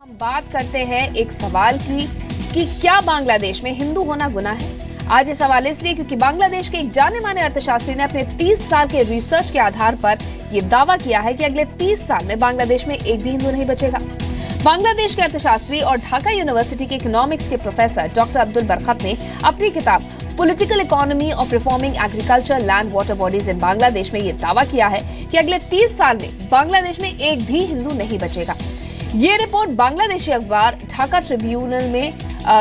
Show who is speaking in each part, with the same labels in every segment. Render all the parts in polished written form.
Speaker 1: हम बात करते हैं एक सवाल की कि क्या बांग्लादेश में हिंदू होना गुनाह है। आज ये सवाल इसलिए क्योंकि बांग्लादेश के एक जाने माने अर्थशास्त्री ने अपने 30 साल के रिसर्च के आधार पर यह दावा किया है कि अगले 30 साल में बांग्लादेश में एक भी हिंदू नहीं बचेगा। बांग्लादेश के अर्थशास्त्री और ढाका यूनिवर्सिटी के इकोनॉमिक्स के प्रोफेसर डॉक्टर अब्दुल बरकत ने अपनी किताब political economy of reforming agriculture land water bodies in Bangladesh में यह दावा किया है कि अगले 30 साल में बांग्लादेश में एक भी हिंदू नहीं बचेगा। ये रिपोर्ट बांग्लादेशी अखबार ढाका ट्रिब्यूनल में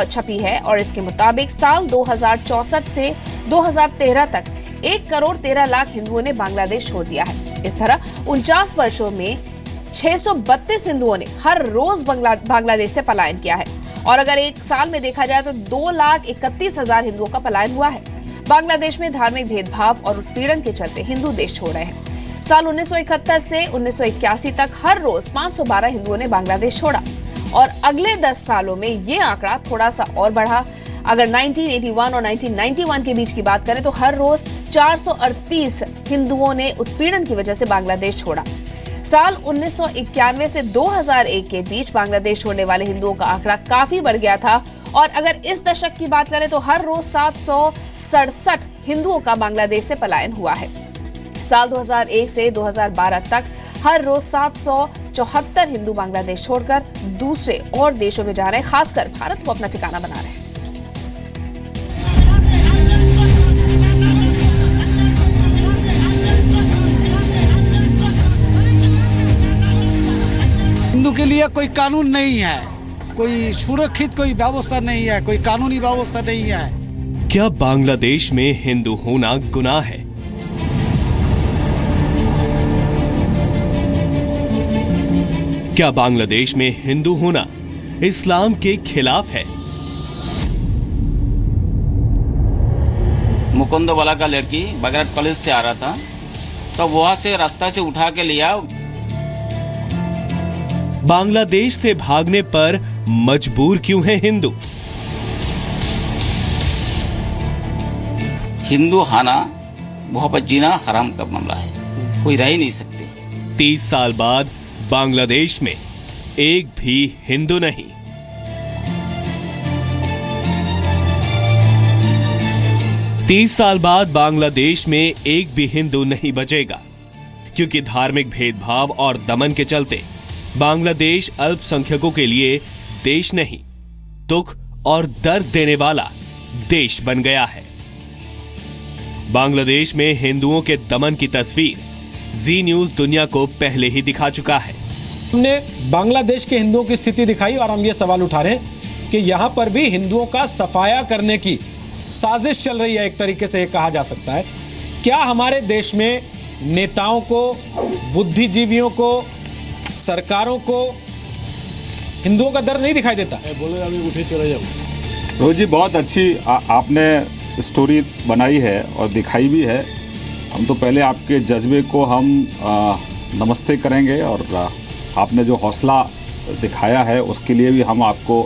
Speaker 1: छपी है और इसके मुताबिक साल 2064 से 2013 तक 1 करोड़ 13 लाख हिंदुओं ने बांग्लादेश छोड़ दिया है। इस तरह 49 वर्षों में 632 हिंदुओं ने हर रोज बांग्लादेश से पलायन किया है और अगर एक साल में देखा जाए तो 2,31,000 हिंदुओं का पलायन हुआ है। बांग्लादेश में धार्मिक भेदभाव और उत्पीड़न के चलते हिंदू देश छोड़ रहे हैं। साल 1971 से 1981 तक हर रोज 512 हिंदुओं ने बांग्लादेश छोड़ा और अगले 10 सालों में ये आंकड़ा थोड़ा सा और बढ़ा। अगर 1981 और 1991 के बीच की बात करें तो हर रोज 438 हिंदुओं ने उत्पीड़न की वजह से बांग्लादेश छोड़ा। साल 1991 से 2001 के बीच बांग्लादेश छोड़ने वाले हिंदुओं का आंकड़ा काफी बढ़ गया था और अगर इस दशक की बात करें तो हर रोज 767 हिंदुओं का बांग्लादेश से पलायन हुआ है। साल 2001 से 2012 तक हर रोज 774 हिंदू बांग्लादेश छोड़कर दूसरे और देशों में जा रहे हैं, खासकर भारत को अपना ठिकाना बना रहे हैं।
Speaker 2: हिंदू के लिए कोई कानून नहीं है, कोई सुरक्षित कोई व्यवस्था नहीं है, कोई कानूनी व्यवस्था नहीं है।
Speaker 3: क्या बांग्लादेश में हिंदू होना गुनाह है? क्या बांग्लादेश में हिंदू होना इस्लाम के खिलाफ है?
Speaker 4: मुकुंदवाला का लड़की बगैरत कॉलेज से आ रहा था तो वहां से रास्ता से उठा के लिया।
Speaker 3: बांग्लादेश से भागने पर मजबूर क्यों है हिंदू?
Speaker 4: हिंदू खाना वहां पर जीना हराम का मामला है, कोई रह ही नहीं सकते।
Speaker 3: 30 साल बाद बांग्लादेश में एक भी हिंदू नहीं। तीस साल बाद बांग्लादेश में एक भी हिंदू नहीं बचेगा क्योंकि धार्मिक भेदभाव और दमन के चलते बांग्लादेश अल्पसंख्यकों के लिए देश नहीं, दुख और दर्द देने वाला देश बन गया है। बांग्लादेश में हिंदुओं के दमन की तस्वीर जी न्यूज दुनिया को पहले ही दिखा चुका है।
Speaker 5: हमने बांग्लादेश के हिंदुओं की स्थिति दिखाई और हम ये सवाल उठा रहे हैं कि यहां पर भी हिंदुओं का सफाया करने की साजिश चल रही है, एक तरीके से कहा जा सकता है। क्या हमारे देश में नेताओं को, बुद्धिजीवियों को, सरकारों को हिंदुओं का दर्द नहीं दिखाई देता?
Speaker 6: बोले अभी उठे चले जाओ। रोहित जी, बहुत अच्छी आपने स्टोरी बनाई है और दिखाई भी है। हम तो पहले आपके जज्बे को हम नमस्ते करेंगे और आपने जो हौसला दिखाया है उसके लिए भी हम आपको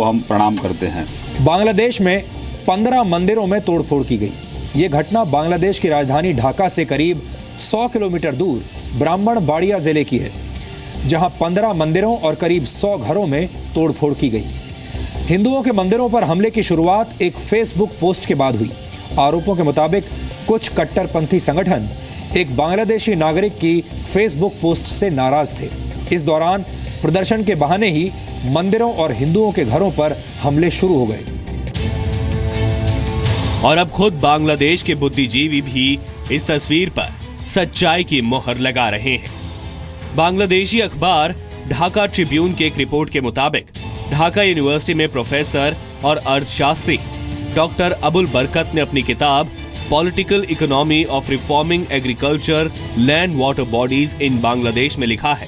Speaker 6: हम प्रणाम करते हैं।
Speaker 5: बांग्लादेश में 15 मंदिरों में तोड़फोड़ की गई। ये घटना बांग्लादेश की राजधानी ढाका से करीब 100 किलोमीटर दूर ब्राह्मणबाड़िया जिले की है, जहां 15 मंदिरों और करीब 100 घरों में तोड़फोड़ की गई। हिंदुओं के मंदिरों पर हमले की शुरुआत एक फेसबुक पोस्ट के बाद हुई। आरोपों के मुताबिक कुछ कट्टरपंथी संगठन एक बांग्लादेशी नागरिक की फेसबुक पोस्ट से नाराज थे। इस दौरान प्रदर्शन के बहाने ही मंदिरों और हिंदुओं के घरों पर हमले शुरू हो गए
Speaker 3: और अब खुद बांग्लादेश के बुद्धिजीवी भी इस तस्वीर पर सच्चाई की मोहर लगा रहे हैं। बांग्लादेशी अखबार ढाका ट्रिब्यून की एक रिपोर्ट के मुताबिक ढाका यूनिवर्सिटी में प्रोफेसर और अर्थशास्त्री डॉक्टर अबुल बरकत ने अपनी किताब political economy of reforming agriculture land water bodies in Bangladesh में लिखा है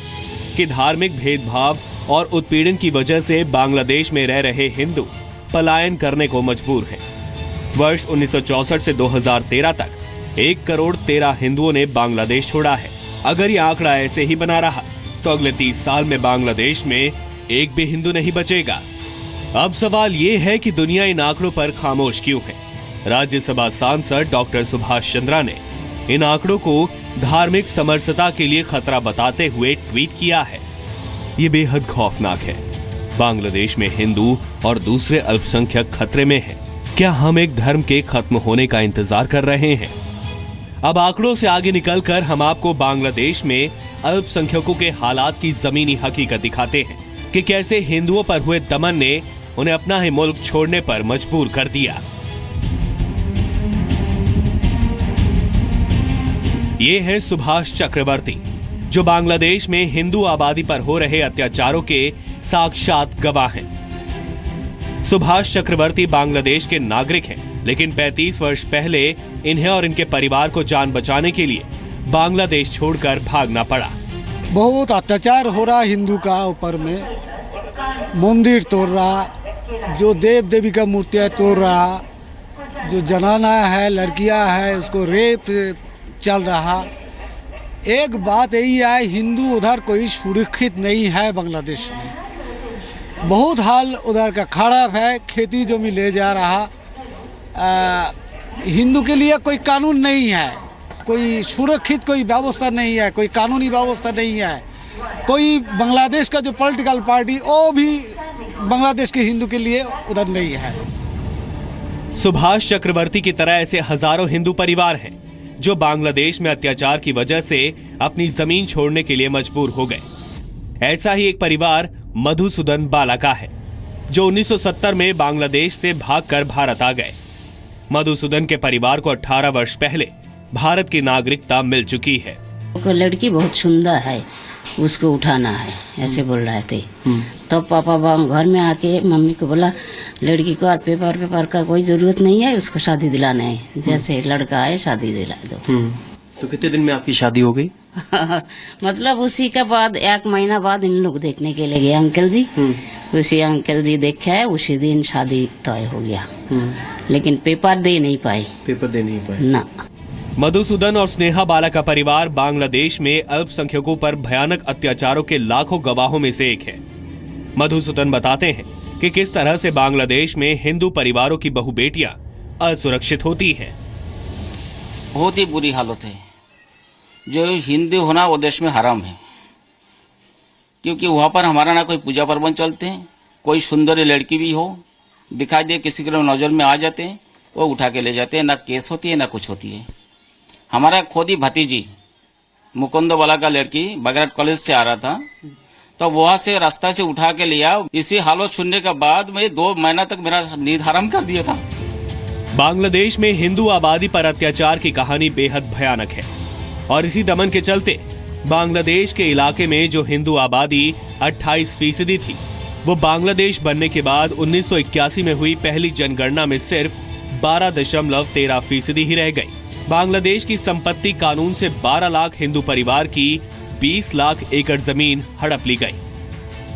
Speaker 3: कि धार्मिक भेदभाव और उत्पीड़न की वजह से बांग्लादेश में रह रहे हिंदू पलायन करने को मजबूर हैं। वर्ष 1964 से 2013 तक 1 करोड़ 13 हिंदुओं ने बांग्लादेश छोड़ा है। अगर ये आंकड़ा ऐसे ही बना रहा तो अगले 30 साल में बांग्लादेश में एक भी हिंदू नहीं बचेगा। अब सवाल ये है कि दुनिया इन आंकड़ों पर खामोश क्यों है? राज्यसभा सांसद डॉक्टर सुभाष चंद्रा ने इन आंकड़ों को धार्मिक समरसता के लिए खतरा बताते हुए ट्वीट किया है। ये बेहद खौफनाक है। बांग्लादेश में हिंदू और दूसरे अल्पसंख्यक खतरे में हैं। क्या हम एक धर्म के खत्म होने का इंतजार कर रहे हैं? अब आंकड़ों से आगे निकलकर हम आपको बांग्लादेश में अल्पसंख्यकों के हालात की जमीनी हकीकत दिखाते हैं कि कैसे हिंदुओं पर हुए दमन ने उन्हें अपना ही मुल्क छोड़ने पर मजबूर कर दिया। ये है सुभाष चक्रवर्ती, जो बांग्लादेश में हिंदू आबादी पर हो रहे अत्याचारों के साक्षात गवाह हैं। सुभाष चक्रवर्ती बांग्लादेश के नागरिक हैं, लेकिन 35 वर्ष पहले इन्हें और इनके परिवार को जान बचाने के लिए बांग्लादेश छोड़कर भागना पड़ा।
Speaker 2: बहुत अत्याचार हो रहा हिंदू का ऊपर में, मंदिर तोड़ रहा, जो देव देवी का मूर्तियाँ तोड़ रहा, जो जनाना है लड़कियां है उसको रेप चल रहा। एक बात यही है, हिंदू उधर कोई सुरक्षित नहीं है बांग्लादेश में। बहुत हाल उधर का खराब है, खेती जमी ले जा रहा। हिंदू के लिए कोई कानून नहीं है, कोई सुरक्षित कोई व्यवस्था नहीं है, कोई कानूनी व्यवस्था नहीं है। कोई बांग्लादेश का जो पॉलिटिकल पार्टी वो भी बांग्लादेश के हिंदू के लिए उधर नहीं है।
Speaker 3: सुभाष चक्रवर्ती की तरह ऐसे हजारों हिंदू परिवार हैं जो बांग्लादेश में अत्याचार की वजह से अपनी जमीन छोड़ने के लिए मजबूर हो गए। ऐसा ही एक परिवार मधुसूदन बाला का है, जो 1970 में बांग्लादेश से भागकर भारत आ गए। मधुसूदन के परिवार को 18 वर्ष पहले भारत की नागरिकता मिल चुकी है।
Speaker 7: लड़की बहुत सुंदर है, उसको उठाना है ऐसे बोल रहे थे। तो पापा घर में आके मम्मी को बोला लड़की को और पेपर का कोई जरूरत नहीं है, उसको शादी दिलाना है, जैसे लड़का है शादी दिला दो।
Speaker 8: तो कितने दिन में आपकी शादी हो गई?
Speaker 7: मतलब उसी के बाद 1 महीना बाद इन लोग देखने के लिए गए अंकल जी। उसी अंकल जी देखा है, उसी दिन शादी तय हो गया। लेकिन पेपर दे नहीं पाए ना।
Speaker 3: मधुसूदन और स्नेहा बाला का परिवार बांग्लादेश में अल्पसंख्यकों पर भयानक अत्याचारों के लाखों गवाहों में से एक है। मधुसूदन बताते हैं कि किस तरह से बांग्लादेश में हिंदू परिवारों की बहु बेटियां असुरक्षित होती हैं।
Speaker 4: बहुत ही बुरी हालत है। जो हिंदू होना वो देश में हराम है, क्योंकि वहाँ पर हमारा ना कोई पूजा पर्वन चलते हैं, कोई सुंदर लड़की भी हो दिखाई दे किसी के नजर में आ जाते हैं, वो उठा के ले जाते हैं, ना केस होती है ना कुछ होती है। हमारा खुद ही भतीजी मुकुंद वाला का लड़की बगैरट कॉलेज से आ रहा था, तो वहां से रास्ता से उठा के लिया। इसी हालत सुनने के बाद मैं 2 महीना तक मेरा नींद हराम कर दिया था।
Speaker 3: बांग्लादेश में हिंदू आबादी पर अत्याचार की कहानी बेहद भयानक है और इसी दमन के चलते बांग्लादेश के इलाके में जो हिंदू आबादी 28% थी, वो बांग्लादेश बनने के बाद 1981 में हुई पहली जनगणना में सिर्फ 12.13% ही रह गई। बांग्लादेश की संपत्ति कानून से 12 लाख हिंदू परिवार की 20 लाख एकड़ जमीन हड़प ली गई।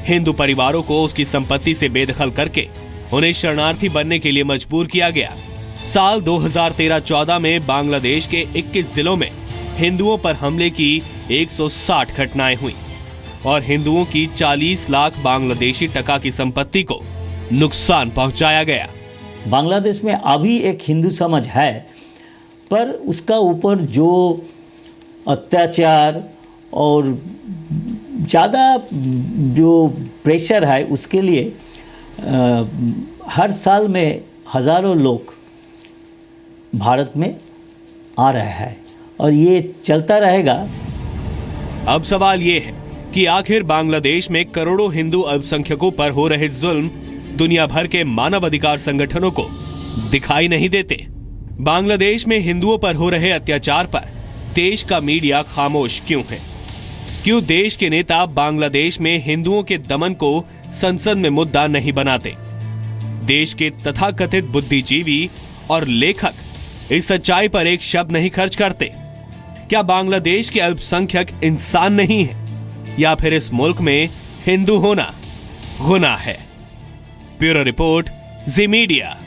Speaker 3: हिंदू परिवारों को उसकी संपत्ति से बेदखल करके उन्हें शरणार्थी बनने के लिए मजबूर किया गया। साल 2013-14 में बांग्लादेश के 21 जिलों में हिंदुओं पर हमले की 160 घटनाएं हुई और हिंदुओं की 40 लाख बांग्लादेशी टका की संपत्ति को नुकसान पहुंचाया गया।
Speaker 9: बांग्लादेश में अभी एक हिंदू समाज है, पर उसका ऊपर जो अत्याचार और ज़्यादा जो प्रेशर है, उसके लिए हर साल में हज़ारों लोग भारत में आ रहा है और ये चलता रहेगा।
Speaker 3: अब सवाल ये है कि आखिर बांग्लादेश में करोड़ों हिंदू अल्पसंख्यकों पर हो रहे जुल्म दुनिया भर के मानवाधिकार संगठनों को दिखाई नहीं देते। बांग्लादेश में हिंदुओं पर हो रहे अत्याचार पर देश का मीडिया खामोश क्यों है? क्यों देश के नेता बांग्लादेश में हिंदुओं के दमन को संसद में मुद्दा नहीं बनाते? देश के तथाकथित बुद्धिजीवी और लेखक इस सच्चाई पर एक शब्द नहीं खर्च करते। क्या बांग्लादेश के अल्पसंख्यक इंसान नहीं है, या फिर इस मुल्क में हिंदू होना गुनाह है? ब्यूरो रिपोर्ट, जी मीडिया।